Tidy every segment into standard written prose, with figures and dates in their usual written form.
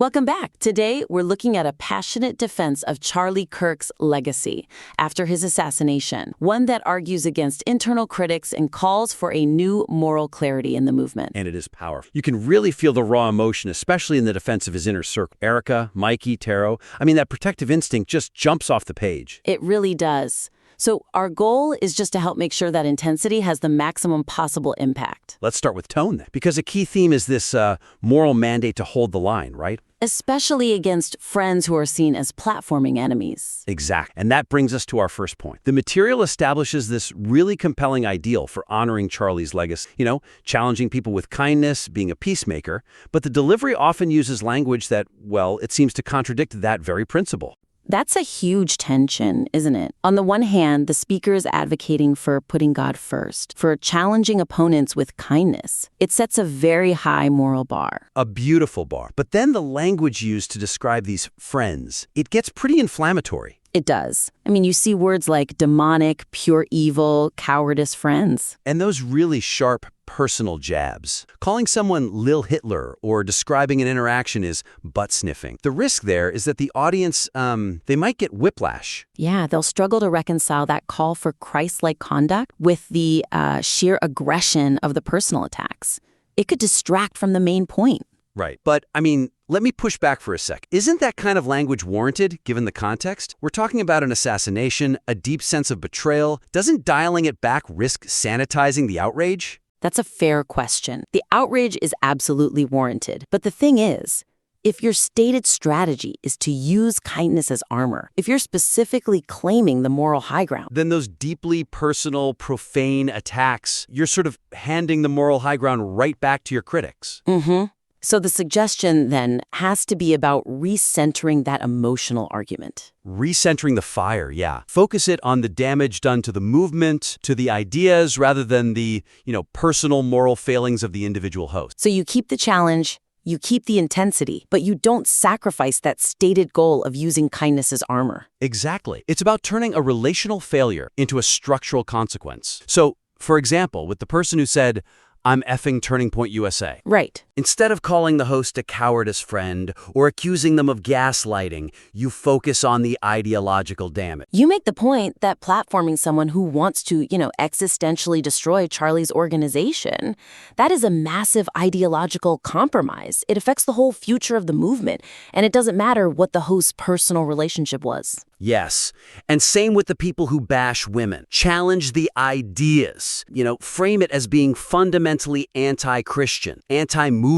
Welcome back. Today, we're looking at a passionate defense of Charlie Kirk's legacy after his assassination, one that argues against internal critics and calls for a new moral clarity in the movement. And it is powerful. You can really feel the raw emotion, especially in the defense of his inner circle. Erica, Mikey, Taro. I mean, that protective instinct just jumps off the page. It really does. So our goal is just to help make sure that intensity has the maximum possible impact. Let's start with tone then, because a key theme is this moral mandate to hold the line, right? Especially against friends who are seen as platforming enemies. Exactly. And that brings us to our first point. The material establishes this really compelling ideal for honoring Charlie's legacy. Challenging people with kindness, being a peacemaker. But the delivery often uses language that, well, it seems to contradict that very principle. That's a huge tension, isn't it? On the one hand, the speaker is advocating for putting God first, for challenging opponents with kindness. It sets a very high moral bar. A beautiful bar. But then the language used to describe these friends, it gets pretty inflammatory. It does. I mean, you see words like demonic, pure evil, cowardice friends. And those really sharp personal jabs. Calling someone Lil Hitler or describing an interaction is butt-sniffing. The risk there is that the audience, they might get whiplash. Yeah, they'll struggle to reconcile that call for Christ-like conduct with the sheer aggression of the personal attacks. It could distract from the main point. Right. But, let me push back for a sec. Isn't that kind of language warranted, given the context? We're talking about an assassination, a deep sense of betrayal. Doesn't dialing it back risk sanitizing the outrage? That's a fair question. The outrage is absolutely warranted. But the thing is, if your stated strategy is to use kindness as armor, if you're specifically claiming the moral high ground, then those deeply personal, profane attacks, you're sort of handing the moral high ground right back to your critics. Mm-hmm. So the suggestion, then, has to be about recentering that emotional argument. Recentering the fire, yeah. Focus it on the damage done to the movement, to the ideas, rather than the, personal moral failings of the individual host. So you keep the challenge, you keep the intensity, but you don't sacrifice that stated goal of using kindness as armor. Exactly. It's about turning a relational failure into a structural consequence. So, for example, with the person who said, "I'm effing Turning Point USA." Right. Instead of calling the host a cowardice friend or accusing them of gaslighting, you focus on the ideological damage. You make the point that platforming someone who wants to, existentially destroy Charlie's organization, that is a massive ideological compromise. It affects the whole future of the movement, and it doesn't matter what the host's personal relationship was. Yes. And same with the people who bash women. Challenge the ideas. Frame it as being fundamentally anti-Christian, anti-movement.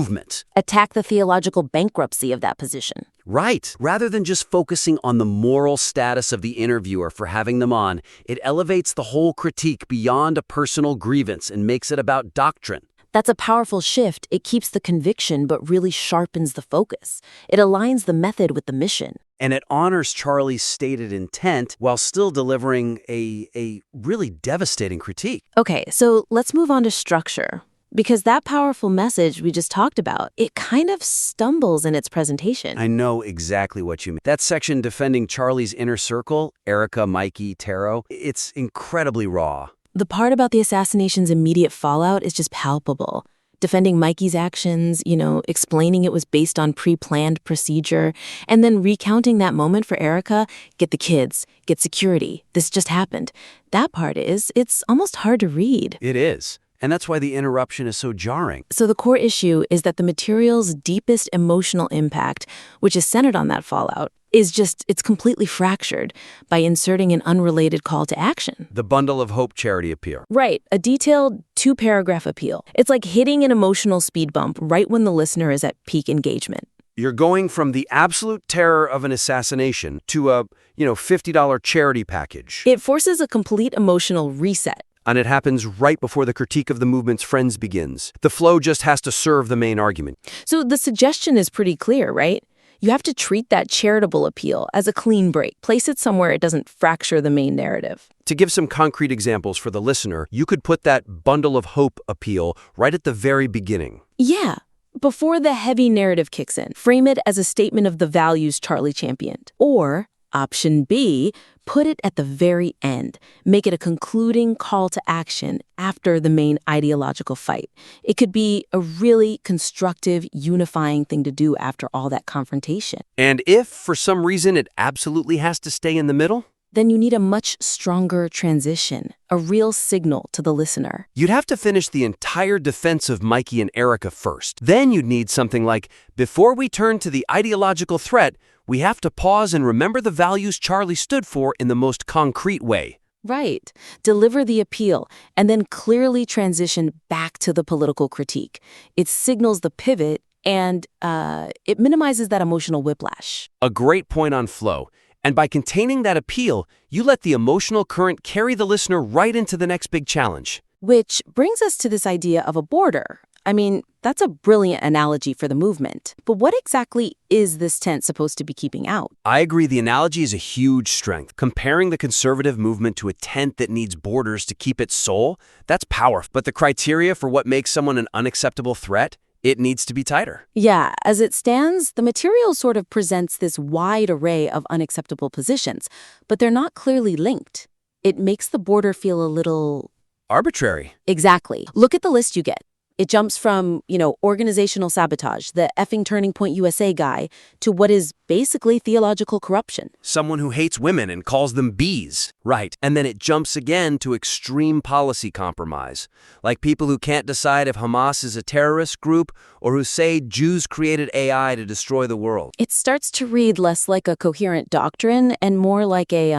Attack the theological bankruptcy of that position. Right. Rather than just focusing on the moral status of the interviewer for having them on, it elevates the whole critique beyond a personal grievance and makes it about doctrine. That's a powerful shift. It keeps the conviction but really sharpens the focus. It aligns the method with the mission. And it honors Charlie's stated intent while still delivering a really devastating critique. Okay, so let's move on to structure. Because that powerful message we just talked about, it kind of stumbles in its presentation. I know exactly what you mean. That section defending Charlie's inner circle, Erica, Mikey, Taro, it's incredibly raw. The part about the assassination's immediate fallout is just palpable. Defending Mikey's actions, explaining it was based on pre-planned procedure, and then recounting that moment for Erica, get the kids, get security, this just happened. That part it's almost hard to read. It is. And that's why the interruption is so jarring. So the core issue is that the material's deepest emotional impact, which is centered on that fallout, it's completely fractured by inserting an unrelated call to action. The bundle of hope charity appeal. Right, a detailed 2-paragraph appeal. It's like hitting an emotional speed bump right when the listener is at peak engagement. You're going from the absolute terror of an assassination to a, $50 charity package. It forces a complete emotional reset. And it happens right before the critique of the movement's friends begins. The flow just has to serve the main argument. So the suggestion is pretty clear, right? You have to treat that charitable appeal as a clean break. Place it somewhere it doesn't fracture the main narrative. To give some concrete examples for the listener, you could put that bundle of hope appeal right at the very beginning. Yeah, before the heavy narrative kicks in. Frame it as a statement of the values Charlie championed. Or Option B, put it at the very end. Make it a concluding call to action after the main ideological fight. It could be a really constructive, unifying thing to do after all that confrontation. And if, for some reason, it absolutely has to stay in the middle? Then you need a much stronger transition, a real signal to the listener. You'd have to finish the entire defense of Mikey and Erica first. Then you'd need something like, before we turn to the ideological threat, we have to pause and remember the values Charlie stood for in the most concrete way. Right. Deliver the appeal, and then clearly transition back to the political critique. It signals the pivot, and it minimizes that emotional whiplash. A great point on flow. And by containing that appeal, you let the emotional current carry the listener right into the next big challenge. Which brings us to this idea of a border. I mean, that's a brilliant analogy for the movement. But what exactly is this tent supposed to be keeping out? I agree the analogy is a huge strength. Comparing the conservative movement to a tent that needs borders to keep its soul, that's powerful. But the criteria for what makes someone an unacceptable threat, it needs to be tighter. Yeah, as it stands, the material sort of presents this wide array of unacceptable positions, but they're not clearly linked. It makes the border feel a little arbitrary. Exactly. Look at the list you get. It jumps from, organizational sabotage, the effing Turning Point USA guy, to what is basically theological corruption. Someone who hates women and calls them bees. Right. And then it jumps again to extreme policy compromise, like people who can't decide if Hamas is a terrorist group or who say Jews created AI to destroy the world. It starts to read less like a coherent doctrine and more like a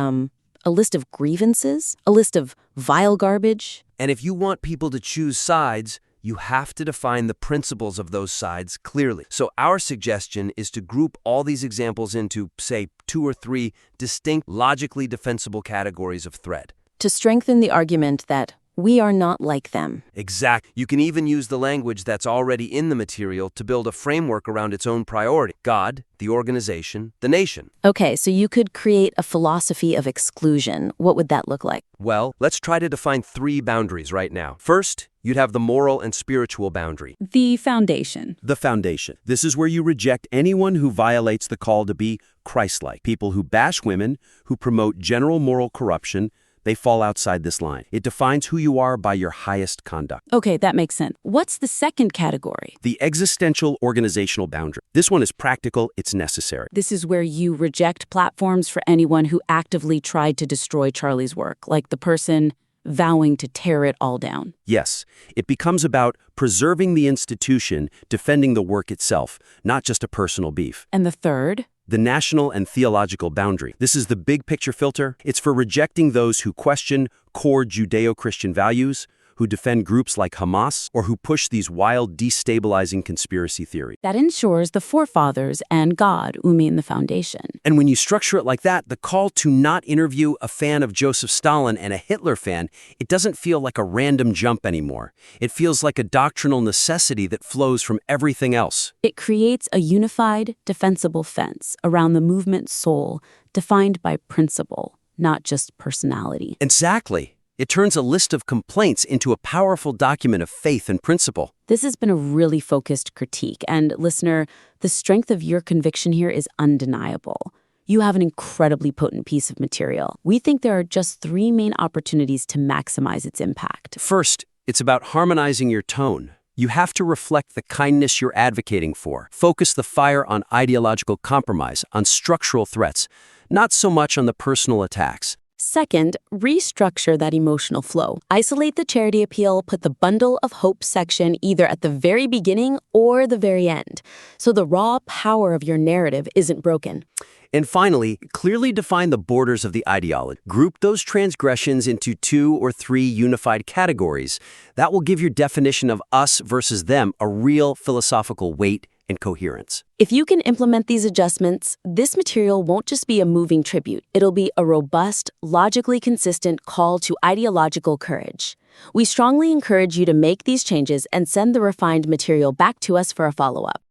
list of grievances, a list of vile garbage. And if you want people to choose sides, you have to define the principles of those sides clearly. So our suggestion is to group all these examples into, say, 2 or 3 distinct, logically defensible categories of threat. To strengthen the argument that we are not like them. Exactly. You can even use the language that's already in the material to build a framework around its own priority: God, the organization, the nation. Okay, so you could create a philosophy of exclusion. What would that look like? Well, let's try to define 3 boundaries right now. First, you'd have the moral and spiritual boundary. The foundation. The foundation. This is where you reject anyone who violates the call to be Christ-like. People who bash women, who promote general moral corruption, they fall outside this line. It defines who you are by your highest conduct. Okay, that makes sense. What's the second category? The existential organizational boundary. This one is practical, it's necessary. This is where you reject platforms for anyone who actively tried to destroy Charlie's work, like the person vowing to tear it all down. Yes, it becomes about preserving the institution, defending the work itself, not just a personal beef. And the third? The national and theological boundary. This is the big picture filter. It's for rejecting those who question core Judeo-Christian values, who defend groups like Hamas, or who push these wild, destabilizing conspiracy theories. That ensures the forefathers and God mean the foundation. And when you structure it like that, the call to not interview a fan of Joseph Stalin and a Hitler fan, it doesn't feel like a random jump anymore. It feels like a doctrinal necessity that flows from everything else. It creates a unified, defensible fence around the movement's soul, defined by principle, not just personality. Exactly. It turns a list of complaints into a powerful document of faith and principle. This has been a really focused critique, and listener, the strength of your conviction here is undeniable. You have an incredibly potent piece of material. We think there are just 3 main opportunities to maximize its impact. First, it's about harmonizing your tone. You have to reflect the kindness you're advocating for. Focus the fire on ideological compromise, on structural threats, not so much on the personal attacks. Second, restructure that emotional flow. Isolate the charity appeal, put the bundle of hope section either at the very beginning or the very end, so the raw power of your narrative isn't broken. And finally, clearly define the borders of the ideology. Group those transgressions into 2 or 3 unified categories. That will give your definition of us versus them a real philosophical weight and coherence. If you can implement these adjustments, this material won't just be a moving tribute. It'll be a robust, logically consistent call to ideological courage. We strongly encourage you to make these changes and send the refined material back to us for a follow-up.